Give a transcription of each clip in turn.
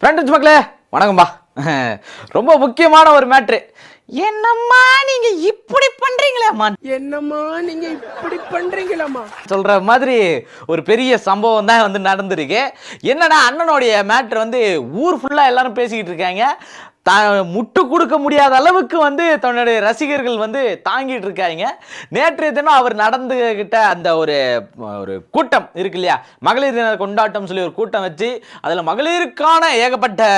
Friends மக்களே வணக்கம்பா. ரொம்ப முக்கியமான ஒரு மேட்ரு. என்னம்மா நீங்க இப்படி பண்றீங்களேம்மா, என்னம்மா நீங்க இப்படி பண்றீங்களம்மா சொல்ற மாதிரி ஒரு பெரிய சம்பவம் தான் வந்து நடந்திருக்கு. என்னன்னா அண்ணனுடைய மேட்ரு வந்து ஊர் ஃபுல்லா எல்லாரும் பேசிக்கிட்டு இருக்காங்க. முட்டு கொடுக்க முடியாத அளவுக்கு வந்து தன்னுடைய ரசிகர்கள் வந்து தாங்கிட்டு இருக்காங்க. நேற்றைய தினம் அவர் நடந்துகிட்ட அந்த ஒரு ஒரு கூட்டம் இருக்கு இல்லையா, மகளிர் தின கொண்டாட்டம் சொல்லி ஒரு கூட்டம் வச்சு அதில் மகளிருக்கான ஏகப்பட்ட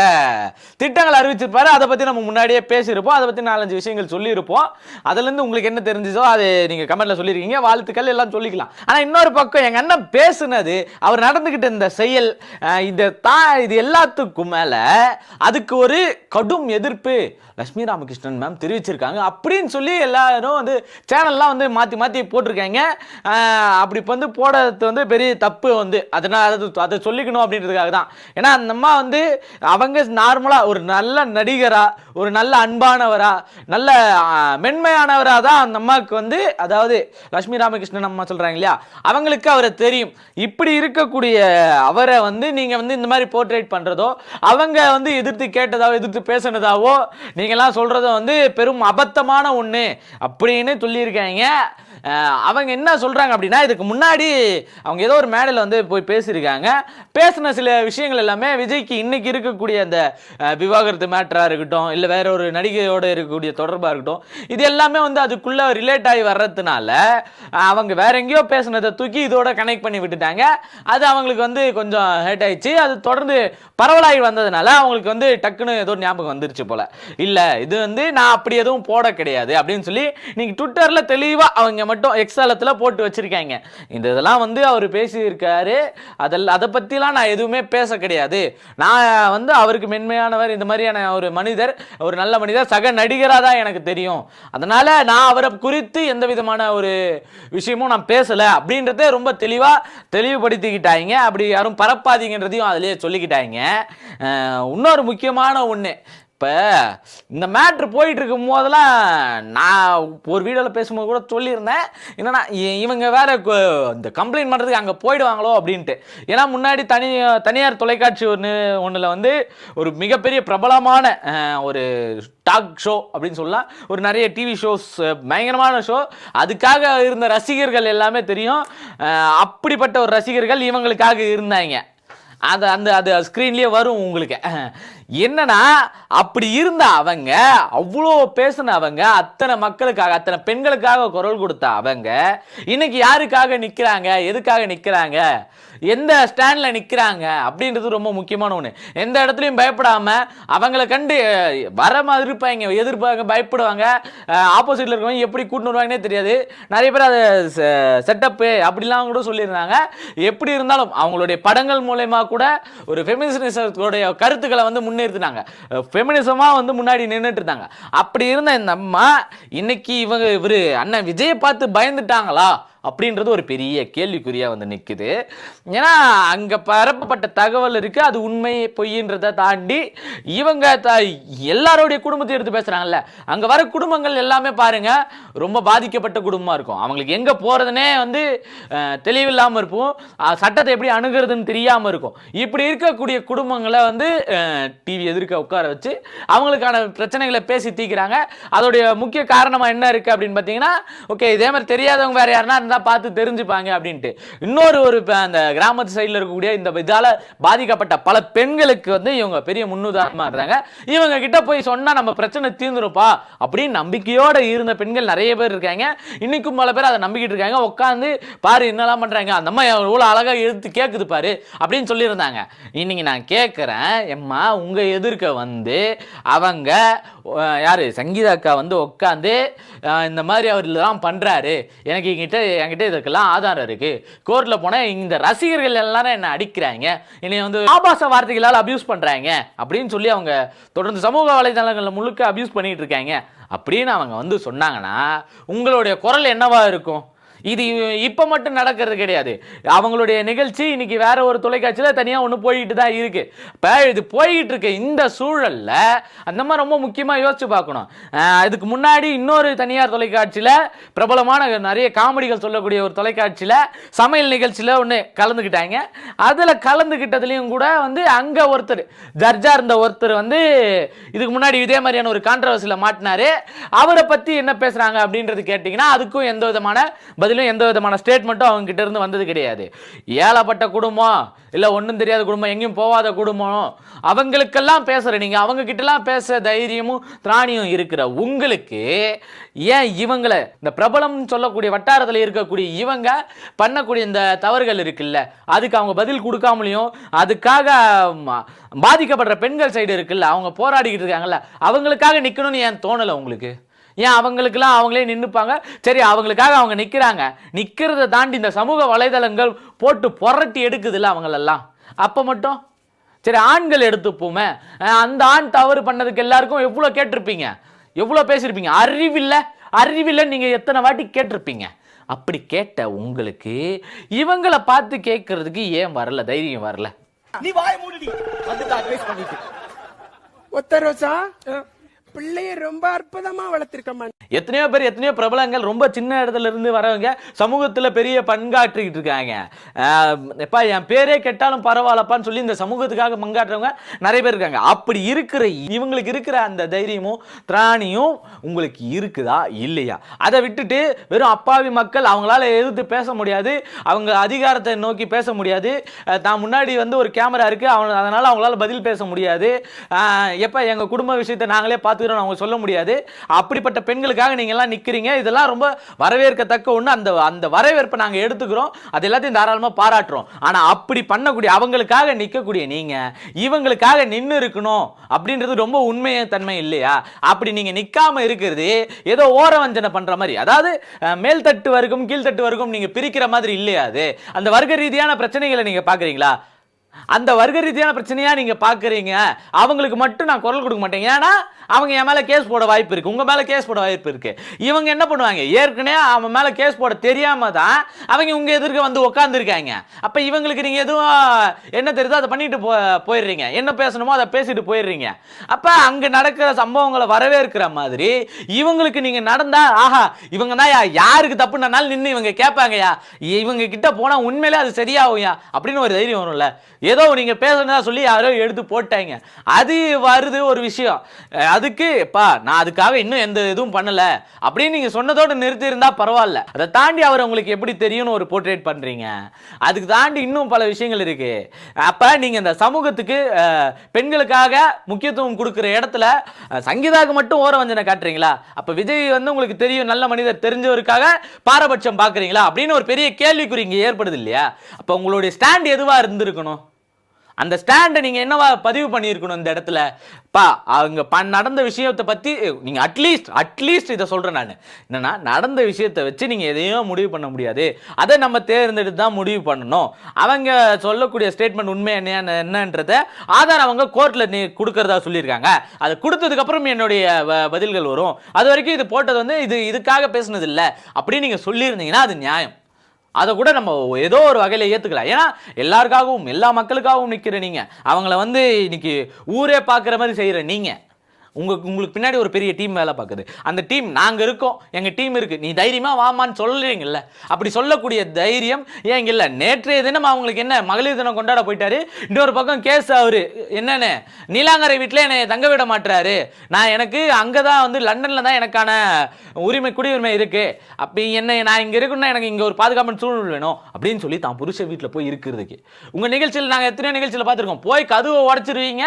திட்டங்கள் அறிவிச்சிருப்பாரு. அதை பற்றி நம்ம முன்னாடியே பேசியிருப்போம். அதை பற்றி 4-5 விஷயங்கள் சொல்லியிருப்போம். அதுலேருந்து உங்களுக்கு என்ன தெரிஞ்சதோ அது நீங்கள் கமெண்ட்ல சொல்லியிருக்கீங்க. வாழ்த்துக்கள் எல்லாம் சொல்லிக்கலாம். ஆனால் இன்னொரு பக்கம் எங்கள் அண்ணன் பேசுனது, அவர் நடந்துகிட்ட இந்த செயல், இது எல்லாத்துக்கும் மேலே அதுக்கு ஒரு கடும் எதிர்ப்பு லட்சுமி ராமகிருஷ்ணன் மேம் தெரிவிச்சிருக்காங்க அப்படின்னு சொல்லி எல்லாரும் வந்து சேனல்லாம் வந்து மாற்றி மாற்றி போட்டிருக்காங்க. அப்படி வந்து போடுறது வந்து பெரிய தப்பு வந்து, அதனால் அதை சொல்லிக்கணும் அப்படின்றதுக்காக தான். ஏன்னா அந்த அம்மா வந்து அவங்க நார்மலாக ஒரு நல்ல நடிகராக, ஒரு நல்ல அன்பானவராக, நல்ல மென்மையானவராக தான் அந்த அம்மாவுக்கு வந்து, அதாவது லட்சுமி ராமகிருஷ்ணன் அம்மா சொல்கிறாங்க இல்லையா, அவங்களுக்கு அவரை தெரியும். இப்படி இருக்கக்கூடிய அவரை வந்து நீங்கள் வந்து இந்த மாதிரி போர்ட்ரேட் பண்ணுறதோ, அவங்க வந்து எதிர்த்து கேட்டதாவோ எதிர்த்து பேசினதாவோ நீங்கள்லாம் சொல்கிறத வந்து பெரும் அபத்தமான ஒன்று அப்படின்னு சொல்லியிருக்காங்க. அவங்க என்ன சொல்கிறாங்க அப்படின்னா, இதுக்கு முன்னாடி அவங்க ஏதோ ஒரு மேடையில் வந்து போய் பேசியிருக்காங்க. பேசின சில விஷயங்கள் எல்லாமே விஜய்க்கு இன்னைக்கு இருக்கக்கூடிய அந்த விவாகரத்து மேட்டராக இருக்கட்டும், இல்லை வேற ஒரு நடிகையோடு இருக்கக்கூடிய தொடர்பாக இருக்கட்டும், இது எல்லாமே வந்து அதுக்குள்ளே ரிலேட் ஆகி வர்றதுனால அவங்க வேற எங்கேயோ பேசினதை தூக்கி இதோட கனெக்ட் பண்ணி விட்டுட்டாங்க. அது அவங்களுக்கு வந்து கொஞ்சம் ஹேட் ஆயிடுச்சு. அது தொடர்ந்து பரவலாகி வந்ததுனால அவங்களுக்கு வந்து டக்குன்னு ஏதோ ஞாபகம் வந்துருச்சு போல. இல்லை இது வந்து நான் அப்படி எதுவும் போட கிடையாது அப்படின்னு சொல்லி நீங்கள் ட்விட்டரில் தெளிவாக அவங்க மட்டும் எக்ஸாலத்தில் போட்டு வச்சிருக்காங்க. இதெல்லாம் வந்து அவர் பேசியிருக்காரு. அதை பற்றிலாம் நான் எதுவுமே பேச கிடையாது. நான் வந்து அவருக்கு மென்மையானவர், இந்த மாதிரியான ஒரு மனிதர், ஒரு நல்ல மனிதர், சக நடிகராக தான் எனக்கு தெரியும். அதனால நான் அவரை குறித்து எந்த விதமான ஒரு விஷயமும் நான் பேசலை அப்படின்றத ரொம்ப தெளிவுபடுத்திக்கிட்டாங்க. அப்படி யாரும் பரப்பாதீங்கன்றதையும் அதிலேயே சொல்லிக்கிட்டாங்க. இன்னொரு முக்கியமான ஒன்று, இப்போ இந்த மேட்ரு போயிட்டு இருக்கும் போதெல்லாம் நான் ஒரு வீடியோவில் பேசும்போது கூட சொல்லியிருந்தேன், என்னன்னா இவங்க வேற இந்த கம்ப்ளைண்ட் பண்ணுறதுக்கு அங்கே போயிடுவாங்களோ அப்படின்ட்டு. ஏன்னா முன்னாடி தனியார் தொலைக்காட்சி ஒன்றில் வந்து ஒரு மிகப்பெரிய பிரபலமான ஒரு டாக் ஷோ அப்படின்னு சொல்லலாம், ஒரு நிறைய டிவி ஷோஸ், பயங்கரமான ஷோ, அதுக்காக இருந்த ரசிகர்கள் எல்லாமே தெரியும். அப்படிப்பட்ட ஒரு ரசிகர்கள் இவங்களுக்காக இருந்தாங்க. அது ஸ்க்ரீன்லேயே வரும் உங்களுக்கு. என்னன்னா அப்படி இருந்த அவங்க, அவ்வளோ பேசின அவங்க, அத்தனை மக்களுக்காக, அத்தனை பெண்களுக்காக குரல் கொடுத்த அவங்க இன்னைக்கு யாருக்காக நிற்கிறாங்க, எதுக்காக நிற்கிறாங்க, எந்த ஸ்டாண்டில் நிற்கிறாங்க அப்படின்றது ரொம்ப முக்கியமான ஒன்று. எந்த இடத்துலையும் பயப்படாமல் அவங்களை கண்டு வர மாதிரி இருப்பாங்க, எதிர்ப்பாங்க, பயப்படுவாங்க. ஆப்போசிட்டில் இருக்கவங்க எப்படி கூட்டின்னு வருவாங்கன்னே தெரியாது. நிறைய பேர் அதை செட்டப்பு அப்படிலாம் கூட சொல்லியிருந்தாங்க. எப்படி இருந்தாலும் அவங்களுடைய படங்கள் மூலயமா கூட ஒரு ஃபெமினிசத்தோடைய கருத்துக்களை வந்து முன்னேற்றினாங்க. ஃபெமினிசமாக வந்து முன்னாடி நின்றுட்டு இருந்தாங்க. அப்படி இருந்த இந்த அம்மா இன்னைக்கு இவர் அண்ணன் விஜயை பார்த்து பயந்துட்டாங்களா அப்படின்றது ஒரு பெரிய கேள்விக்குறியாக வந்து நிற்குது. ஏன்னா அங்கே பரப்பப்பட்ட தகவல் இருக்குது, அது உண்மை பொய்ன்றதை தாண்டி இவங்க எல்லாரோடைய குடும்பத்தை எடுத்து பேசுகிறாங்கல்ல, அங்கே வர குடும்பங்கள் எல்லாமே பாருங்கள் ரொம்ப பாதிக்கப்பட்ட குடும்பமாக இருக்கும். அவங்களுக்கு எங்கே போகிறதுனே வந்து தெளிவில்லாமல் இருக்கும், சட்டத்தை எப்படி அணுகிறதுன்னு தெரியாமல் இருக்கும். இப்படி இருக்கக்கூடிய குடும்பங்களை வந்து டிவி எதிர்க்க உட்கார வச்சு அவங்களுக்கான பிரச்சனைகளை பேசி தீக்கிறாங்க. அதோடைய முக்கிய காரணமாக என்ன இருக்குது அப்படின்னு பார்த்தீங்கன்னா, ஓகே இதே மாதிரி தெரியாதவங்க வேறு யாருன்னா பார்த்து தெரிஞ்சுப்பாங்க அப்படின்ட்டு. இன்னொரு அந்த கிராமத்து சைடில் இருக்கக்கூடிய இந்த இதால பாதிக்கப்பட்ட பல பெண்களுக்கு வந்து இவங்க பெரிய முன்னுதாரணமா இருந்தாங்க. இவங்க கிட்ட போய் சொன்னா நம்ம பிரச்சனை தீர்ந்துருப்பா அப்படின்னு நம்பிக்கையோட இருந்த பெண்கள் நிறைய பேர் இருக்காங்க. இன்னைக்கும் பல பேர் அதை நம்பிக்கிட்டு இருக்காங்க. உட்காந்து பாரு என்னெல்லாம் பண்றாங்க, அந்த அம்மா எவ்வளவு அழகா எடுத்து கேட்குது பாரு அப்படின்னு சொல்லியிருந்தாங்க. இன்னைக்கு நான் கேட்கிறேன், எம்மா உங்க எதிர்க்க வந்து அவங்க யாரு சங்கீதா அக்கா வந்து உட்காந்து இந்த மாதிரி அவர் தான் பண்றாரு, எனக்கு என்கிட்ட இதுக்கெல்லாம் ஆதாரம் இருக்கு, கோர்ட்ல போன இந்த ரசிகர்கள் எல்லாரும் என்ன அடிக்கிறாங்க, என்னை வந்து ஆபாச வார்த்தைகளால் அபியூஸ் பண்றாங்க அப்படின்னு சொல்லி அவங்க தொடர்ந்து சமூக வலைதளங்களில் முழுக்க அபியூஸ் பண்ணிட்டு இருக்காங்க அப்படின்னு அவங்க வந்து சொன்னாங்கன்னா உங்களுடைய குரல் என்னவா இருக்கும்? இது இப்போ மட்டும் நடக்கிறது கிடையாது. அவங்களுடைய நிகழ்ச்சி இன்னைக்கு வேற ஒரு தொலைக்காட்சியில் தனியாக ஒன்று போய்கிட்டு தான் இருக்கு. இப்போ இது போய்கிட்டு இருக்க இந்த சூழல்ல அந்த மாதிரி ரொம்ப முக்கியமாக யோசிச்சு பார்க்கணும். இதுக்கு முன்னாடி இன்னொரு தனியார் தொலைக்காட்சியில் பிரபலமான நிறைய காமெடிகள் சொல்லக்கூடிய ஒரு தொலைக்காட்சியில் சமையல் நிகழ்ச்சியில் ஒன்று கலந்துக்கிட்டாங்க. அதில் கலந்துக்கிட்டதுலையும் கூட வந்து அங்கே ஒருத்தர் ஜட்ஜா இருந்த ஒருத்தர் வந்து இதுக்கு முன்னாடி இதே மாதிரியான ஒரு கான்ட்ரவர்சியில் மாட்டினாரு. அவரை பற்றி என்ன பேசுகிறாங்க அப்படின்றது கேட்டிங்கன்னா அதுக்கும் எந்த விதமான பதிலும் எந்த விதமான ஸ்டேட்மெண்ட்டும் அவங்க கிட்ட இருந்து வந்தது கிடையாது. ஏழப்பட்ட குடும்பம், இல்லை ஒன்றும் தெரியாத குடும்பம், எங்கேயும் போகாத குடும்பம், அவங்களுக்கெல்லாம் பேசுகிற நீங்கள் அவங்க கிட்டலாம் பேச தைரியமும் திராணியும் இருக்கிற உங்களுக்கு ஏன் இவங்களை இந்த பிரபலம் சொல்லக்கூடிய வட்டாரத்தில் இருக்கக்கூடிய இவங்க பண்ணக்கூடிய இந்த தவறுகள் இருக்குல்ல, அதுக்கு அவங்க பதில் கொடுக்காமலையும் அதுக்காக பாதிக்கப்படுற பெண்கள் சைடு இருக்குல்ல, அவங்க போராடிக்கிட்டு இருக்காங்கல்ல, அவங்களுக்காக நிற்கணும்னு ஏன் தோணலை உங்களுக்கு? ஏன் அவங்களுக்கெல்லாம் அவங்களே நின்றுப்பாங்க. சரி, அவங்களுக்காக அவங்க நிற்கிறாங்க, நிற்கிறத தாண்டி இந்த சமூக வலைதளங்கள் போட்டு புரட்டி எடுக்குதுல்ல அவங்களெல்லாம், அப்போ மட்டும் சரி ஆண்கள் எடுத்துப்போமே, அந்த ஆண் தவறு பண்ணதுக்கு எல்லாருக்கும் எவ்வளோ கேட்டிருப்பீங்க, எவ்வளோ பேசியிருப்பீங்க. அறிவில்லை நீங்கள் எத்தனை வாட்டி கேட்டிருப்பீங்க. அப்படி கேட்ட உங்களுக்கு இவங்களை பார்த்து கேட்கறதுக்கு ஏன் வரல, தைரியம் வரல? நீ வாய மூடிடி வந்து அட்வைஸ் பண்ணிட்டு ஒத்த ரோசா பிள்ளைய ரொம்ப அற்புதமா வளர்த்திருக்கம்மா. எத்தனையோ பிரபலங்கள் ரொம்ப சின்ன இடத்துல இருந்து வரவங்க சமூகத்தில் பெரிய பங்காற்றிக்கிட்டு இருக்காங்க. எப்பா என் பேரே கெட்டாலும் பரவாயில்லப்பான்னு சொல்லி இந்த சமூகத்துக்காக பங்காற்றுறவங்க நிறைய பேர் இருக்காங்க. அப்படி இருக்கிற இவங்களுக்கு இருக்கிற அந்த தைரியமும் திராணியும் உங்களுக்கு இருக்குதா இல்லையா? அதை விட்டுட்டு வெறும் அப்பாவி மக்கள் அவங்களால எதிர்த்து பேச முடியாது, அவங்க அதிகாரத்தை நோக்கி பேச முடியாது, தான் முன்னாடி வந்து ஒரு கேமரா இருக்கு அதனால அவங்களால பதில் பேச முடியாது, எப்போ எங்கள் குடும்ப விஷயத்தை நாங்களே பார்த்து அவங்க சொல்ல முடியாது. அப்படிப்பட்ட பெண்களுக்காக நீங்க எல்லாம் நிக்கிறீங்க. இதெல்லாம் ரொம்ப வரவேற்கத்தக்க ஒண்ணு. அந்த வரவேற்பை நாங்க எடுத்துக்கிறோம், அது எல்லாத்தையும் தாராளமா பாராட்டுறோம். ஆனா அப்படி பண்ணக்கூடிய அவங்களுக்காக நிக்கக்கூடிய நீங்க இவங்களுக்காக நின்னு இருக்கணும் அப்படின்றது ரொம்ப உண்மைய தன்மை இல்லையா? அப்படி நீங்க நிக்காம இருக்கிறது ஏதோ ஓரவஞ்சனை பண்ற மாதிரி, அதாவது மேல்தட்டு வர்க்கம் கீழ்த்தட்டு வர்க்கம் நீங்க பிரிக்கிற மாதிரி இல்லையா? அது அந்த வர்க்க ரீதியான பிரச்சனைகளை நீங்க பாக்குறீங்களா? அந்த வர்க்க ரீதியான பிரச்சனையா நீங்க பாக்குறீங்க. அவங்களுக்கு மட்டும் நான் குரல் கொடுக்க மாட்டேன், ஏன்னா அவங்க என் மேல கேஸ் போட வாய்ப்பு இருக்கு, உங்க மேல கேஸ் போட வாய்ப்பு இருக்கு. இவங்க என்ன பண்ணுவாங்க, ஏற்கனவே அவன் மேல கேஸ் போட தெரியாம தான் அவங்க உங்க எதிர்க்க வந்து உட்கார்ந்து இருக்காங்க. அப்ப இவங்களுக்கு நீங்க எதுவும் என்ன தெரியுதோ அதை பண்ணிட்டு போயிடுறீங்க, என்ன பேசணுமோ அதை பேசிட்டு போயிடுறீங்க. அப்ப அங்க நடக்கிற சம்பவங்களை வரவேற்கிற மாதிரி இவங்களுக்கு நீங்க நடந்தா ஆஹா இவங்க தான் யாருக்கு தப்புனாலும் நின்று இவங்க கேட்பாங்கயா, இவங்க கிட்ட போனா உண்மையிலே அது சரியாகும்யா அப்படின்னு ஒரு தைரியம் வரும்ல. ஏதோ நீங்க பேசுறதா சொல்லி யாரோ எடுத்து போட்டாங்க, அது வருது ஒரு விஷயம். அதுக்கு நான் அதுக்காக இன்னும் எந்த இதுவும் பண்ணல அப்படின்னு நீங்க சொன்னதோடு நிறுத்தி இருந்தா பரவாயில்ல. அதை தாண்டி அவர் உங்களுக்கு எப்படி தெரியும்னு ஒரு போர்ட்ரேட் பண்றீங்க. அதுக்கு தாண்டி இன்னும் பல விஷயங்கள் இருக்கு. அப்ப நீங்க இந்த சமூகத்துக்கு பெண்களுக்காக முக்கியத்துவம் கொடுக்கிற இடத்துல சங்கீதாவுக்கு மட்டும் ஓரவஞ்சனை காட்டுறீங்களா? அப்ப விஜய் வந்து உங்களுக்கு தெரியும் நல்ல மனிதர் தெரிஞ்சவருக்காக பாரபட்சம் பாக்குறீங்களா அப்படின்னு ஒரு பெரிய கேள்விக்குறி இங்க ஏற்படுது இல்லையா? அப்ப உங்களுடைய ஸ்டாண்ட் எதுவா இருந்திருக்கணும்? அந்த ஸ்டாண்டை நீங்க என்னவா பதிவு பண்ணியிருக்கணும் இந்த இடத்துல? அவங்க நடந்த விஷயத்தை பத்தி நீங்க அட்லீஸ்ட் இதை சொல்றேன் நான், என்னன்னா நடந்த விஷயத்தை வச்சு நீங்க எதையும் முடிவு பண்ண முடியாது, அதை நம்ம தேர்ந்தெடுத்து தான் முடிவு பண்ணணும். அவங்க சொல்லக்கூடிய ஸ்டேட்மெண்ட் உண்மை என்னன்றத ஆதாரம் அவங்க கோர்ட்ல கொடுக்கறதா சொல்லியிருக்காங்க. அதை கொடுத்ததுக்கு அப்புறம் என்னுடைய பதில்கள் வரும். அது வரைக்கும் இது போட்டது வந்து இதுக்காக பேசுனது இல்லை அப்படின்னு நீங்க சொல்லியிருந்தீங்கன்னா அது நியாயம். அதை கூட நம்ம ஏதோ ஒரு வகையில் ஏற்றுக்கலாம். ஏன்னா எல்லாருக்காகவும் எல்லா மக்களுக்காகவும் நிற்கிற நீங்கள், அவங்கள வந்து இன்னைக்கு ஊரே பார்க்குற மாதிரி செய்கிற நீங்கள், உங்களுக்கு பின்னாடி ஒரு பெரிய டீம் வேலை பார்க்குது. அந்த டீம் நாங்கள் இருக்கோம், எங்கள் டீம் இருக்குது, நீ தைரியமாக வாமான்னு சொல்கிறீங்கல்ல, அப்படி சொல்லக்கூடிய தைரியம் ஏன் இல்லை? நேற்றைய தினம் அவங்களுக்கு என்ன மகளிர் தினம் கொண்டாட போயிட்டாரு, இன்னொரு பக்கம் கேஸ் அவரு என்னன்னு நீலாங்கரை வீட்டில் என்னை தங்க விட மாட்டுறாரு, எனக்கு அங்கே தான் வந்து லண்டனில் தான் எனக்கான குடியுரிமை இருக்குது, அப்படி நான் இங்கே இருக்குன்னா எனக்கு இங்கே ஒரு பாதுகாப்பான சூழ்நிலை வேணும் அப்படின்னு சொல்லி தான் புருஷ வீட்டில் போய் இருக்கிறதுக்கு உங்கள் நிகழ்ச்சியில் நாங்கள் எத்தனையோ நிகழ்ச்சியில் பார்த்துருக்கோம். போய் கதவை உடச்சிருவீங்க,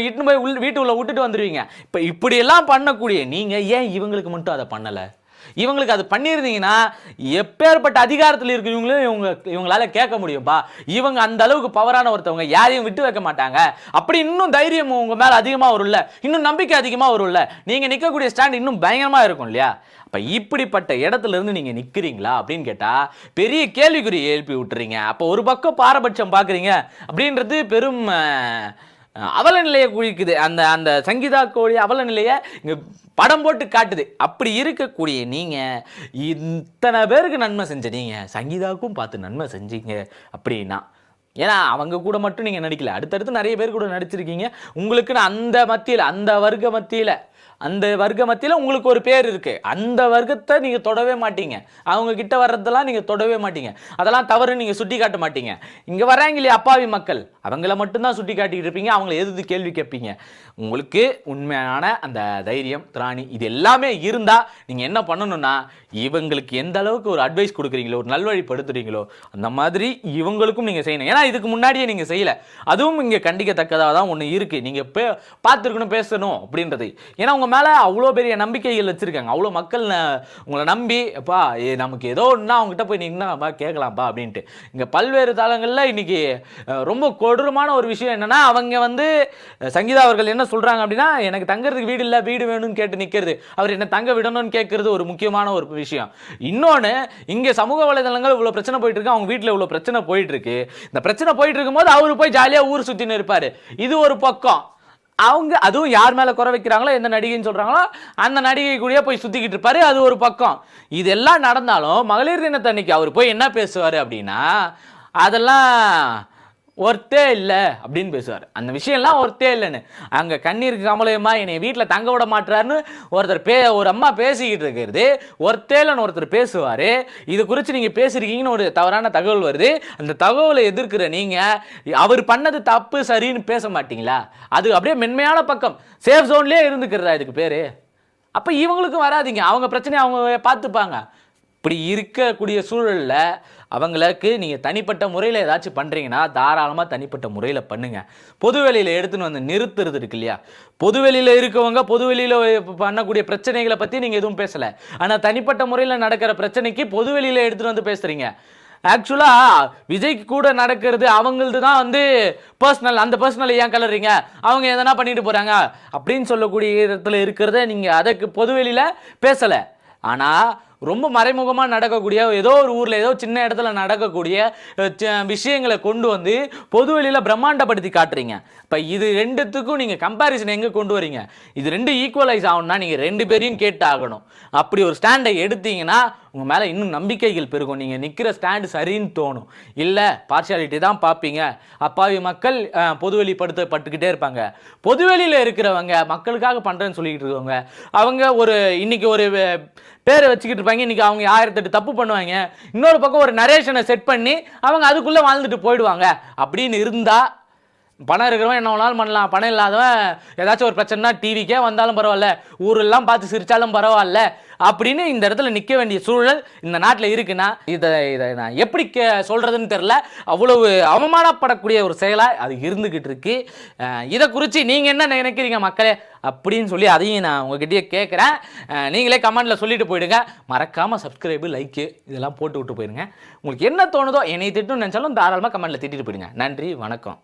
இட்டுன்னு போய் வீட்டு உள்ள விட்டுட்டு வந்துடுவீங்க. இப்போ இப்படியெல்லாம் பண்ணக்கூடிய நீங்கள் ஏன் இவங்களுக்கு மட்டும் அதை பண்ணலை? இவங்களுக்கு அது பண்ணியிருந்தீங்கன்னா எப்பேற்பட்ட அதிகாரத்தில் இருக்கிறவங்களும் இவங்களால கேட்க முடியும்பா. இவங்க அந்த அளவுக்கு பவரான ஒருத்தவங்க, யாரையும் விட்டு வைக்க மாட்டாங்க. அப்படி இன்னும் தைரியம் உங்க மேல அதிகமாக வரும்ல, இன்னும் நம்பிக்கை அதிகமாக வரும்ல, நீங்க நிற்கக்கூடிய ஸ்டாண்ட் இன்னும் பயங்கரமா இருக்கும் இல்லையா? அப்ப இப்படிப்பட்ட இடத்துல இருந்து நீங்க நிக்கிறீங்களா அப்படின்னு கேட்டா பெரிய கேள்விக்குறி எழுப்பி விட்டுறீங்க. அப்போ ஒரு பக்கம் பாரபட்சம் பாக்குறீங்க அப்படின்றது பெரும் அவல நிலையை குறிக்குது. அந்த அந்த சங்கீதாவுடைய அவல நிலையை இங்கே படம் போட்டு காட்டுது. அப்படி இருக்கக்கூடிய நீங்கள் இத்தனை பேருக்கு நன்மை செஞ்ச நீங்கள் சங்கீதாவுக்கும் பார்த்து நன்மை செஞ்சீங்க அப்படின்னா, ஏன்னா அவங்க கூட மட்டும் நீங்கள் நடிக்கல, அடுத்தடுத்து நிறைய பேர் கூட நடிச்சிருக்கீங்க. உங்களுக்குன்னு அந்த மத்தியில் அந்த வர்க்க மத்தியில் உங்களுக்கு ஒரு பேர் இருக்குது. அந்த வர்க்கத்தை நீங்கள் தொடவே மாட்டீங்க. அவங்க கிட்ட வர்றதெல்லாம் நீங்கள் தொடவே மாட்டீங்க. அதெல்லாம் தவறுன்னு நீங்கள் சுட்டி காட்ட மாட்டீங்க. இங்கே வராங்க இல்லையா அப்பாவி மக்கள், அவங்கள மட்டும்தான் சுட்டி காட்டிக்கிட்டு இருப்பீங்க. அவங்கள எதிர்த்து கேள்வி கேட்பீங்க. உங்களுக்கு உண்மையான அந்த தைரியம், திராணி இது எல்லாமே இருந்தால் நீங்கள் என்ன பண்ணணும்னா, இவங்களுக்கு எந்த அளவுக்கு ஒரு அட்வைஸ் கொடுக்குறீங்களோ, ஒரு நல்வழிப்படுத்துறீங்களோ, அந்த மாதிரி இவங்களுக்கும் நீங்கள் செய்யணும். ஏன்னா இதுக்கு முன்னாடியே நீங்கள் செய்யலை. அதுவும் இங்கே கண்டிக்கத்தக்கதாக தான் ஒன்று இருக்குது. நீங்கள் பார்த்துருக்கணும், பேசணும் அப்படின்றது. ஏன்னா உங்கள் மேலே அவ்வளோ பெரிய நம்பிக்கைகள் வச்சுருக்காங்க. அவ்வளோ மக்கள் உங்களை நம்பி எப்பா நமக்கு ஏதோ ஒன்றா அவங்ககிட்ட போய் நின்னாப்பா கேட்கலாம்ப்பா அப்படின்ட்டு. இங்கே பல்வேறு தளங்களில் இன்றைக்கி ரொம்ப கொடூரமான ஒரு விஷயம் என்னென்னா, அவங்க வந்து சங்கீதா அவர்கள் என்ன சொல்கிறாங்க அப்படின்னா, எனக்கு தங்குறதுக்கு வீடு இல்லை, வீடு வேணும்னு கேட்டு நிற்கிறது, அவர் என்ன தங்க விடணும்னு கேட்கறது ஒரு முக்கியமான ஒரு விஷயம். இன்னொன்று, இங்கே சமூக வலைதளங்கள் இவ்வளோ பிரச்சனை போயிட்டு இருக்கு, அவங்க வீட்டில் இவ்வளோ பிரச்சனை போயிட்டு இருக்கு. இந்த பிரச்சனை போயிட்டு இருக்கும்போது அவரு போய் ஜாலியாக ஊர் சுற்றின்னு இருப்பார். இது ஒரு பக்கம். அவங்க அதுவும் யார் மேலே குறை வைக்கிறாங்களோ, எந்த நடிகைன்னு சொல்கிறாங்களோ அந்த நடிகை கூடயே போய் சுற்றிக்கிட்டு இருப்பார். அது ஒரு பக்கம். இதெல்லாம் நடந்தாலும் மகளிர் தினத்தன்னைக்கு அவர் போய் என்ன பேசுவார் அப்படின்னா, அதெல்லாம் ஒர்த்தே இல்லை அப்படின்னு பேசுவார். அந்த விஷயம்லாம் ஒர்த்தே இல்லைன்னு. அங்கே கண்ணீருக்கு கமலையம்மா என்னை வீட்டில் தங்க விட மாட்டுறாருன்னு ஒரு அம்மா பேசிக்கிட்டு இருக்கிறது ஒர்த்தே இல்லைன்னு ஒருத்தர் பேசுவார். இது குறித்து நீங்கள் பேசுகிறீங்கன்னு ஒரு தவறான தகவல் வருது. அந்த தகவலை எதிர்க்கிற நீங்கள் அவர் பண்ணது தப்பு சரின்னு பேச மாட்டீங்களா? அது அப்படியே மென்மையான பக்கம், சேஃப் ஜோன்லேயே இருந்துக்கிறதா இதுக்கு பேர்? அப்போ இவங்களுக்கும் வராதிங்க, அவங்க பிரச்சனையை அவங்க பார்த்துப்பாங்க. இப்படி இருக்கக்கூடிய சூழலில் அவங்களுக்கு நீங்கள் தனிப்பட்ட முறையில் ஏதாச்சும் பண்ணுறீங்கன்னா தாராளமாக தனிப்பட்ட முறையில் பண்ணுங்கள். பொதுவெளியில் எடுத்துன்னு வந்து நிறுத்துறது இருக்கு இல்லையா, பொதுவெளியில் இருக்கவங்க பொதுவெளியில் பண்ணக்கூடிய பிரச்சனைகளை பற்றி நீங்கள் எதுவும் பேசலை. ஆனால் தனிப்பட்ட முறையில் நடக்கிற பிரச்சனைக்கு பொதுவெளியில் எடுத்துகிட்டு வந்து பேசுகிறீங்க. ஆக்சுவலாக விஜய்க்கு கூட நடக்கிறது அவங்களது தான் வந்து பர்சனல். அந்த பர்சனலை ஏன் கலறீங்க, அவங்க எதனா பண்ணிட்டு போகிறாங்க அப்படின்னு சொல்லக்கூடிய இடத்துல இருக்கிறத நீங்கள் அதுக்கு பொதுவெளியில் பேசலை. ஆனால் ரொம்ப மறைமுகமாக நடக்கக்கூடிய ஏதோ ஒரு ஊரில் ஏதோ சின்ன இடத்துல நடக்கக்கூடிய விஷயங்களை கொண்டு வந்து பொதுவெளியில் பிரம்மாண்டப்படுத்தி காட்டுறீங்க. இப்போ இது ரெண்டுத்துக்கும் நீங்கள் கம்பேரிசன் எங்கே கொண்டு வரீங்க? இது ரெண்டு ஈக்குவலைஸ் ஆகணும்னா நீங்கள் ரெண்டு பேரையும் கேட்டு ஆகணும். அப்படி ஒரு ஸ்டாண்டை எடுத்தீங்கன்னா உங்கள் மேலே இன்னும் நம்பிக்கைகள் பெருகும். நீங்கள் நிற்கிற ஸ்டாண்டு சரின்னு தோணும். இல்லை பார்ஷியாலிட்டி தான் பார்ப்பீங்க. அப்பாவி மக்கள் பொதுவெளிப்படுத்தப்பட்டுக்கிட்டே இருப்பாங்க. பொதுவெளியில் இருக்கிறவங்க மக்களுக்காக பண்ணுறேன்னு சொல்லிக்கிட்டு இருக்கவங்க அவங்க இன்னைக்கு ஒரு பேரை வச்சுக்கிட்டு இருப்பாங்க, இன்னைக்கு அவங்க 1008 தப்பு பண்ணுவாங்க. இன்னொரு பக்கம் ஒரு நரேஷனை செட் பண்ணி அவங்க அதுக்குள்ளே வாழ்ந்துட்டு போயிடுவாங்க. அப்படின்னு இருந்தால் பணம் இருக்கிறவன் என்ன வேணாலும் பண்ணலாம், பணம் இல்லாதவன் ஏதாச்சும் ஒரு பிரச்சனைனா டிவிக்கே வந்தாலும் பரவாயில்ல, ஊரெல்லாம் பார்த்து சிரித்தாலும் பரவாயில்ல அப்படின்னு இந்த இடத்துல நிற்க வேண்டிய சூழல் இந்த நாட்டில் இருக்குன்னா இதை நான் எப்படி சொல்கிறதுன்னு தெரில. அவ்வளவு அவமானப்படக்கூடிய ஒரு செயலாக அது இருந்துக்கிட்டு இருக்கு. இதை குறித்து நீங்கள் என்ன நினைக்கிறீங்க மக்களே அப்படின்னு சொல்லி அதையும் நான் உங்ககிட்டயே கேட்குறேன். நீங்களே கமெண்டில் சொல்லிட்டு போயிடுங்க. மறக்காமல் சப்ஸ்கிரைபு, லைக்கு இதெல்லாம் போட்டு விட்டு போயிடுங்க. உங்களுக்கு என்ன தோணுதோ என்னை திட்டுன்னு நினச்சாலும் தாராளமாக கமெண்டில் திட்டிட்டு போயிடுங்க. நன்றி, வணக்கம்.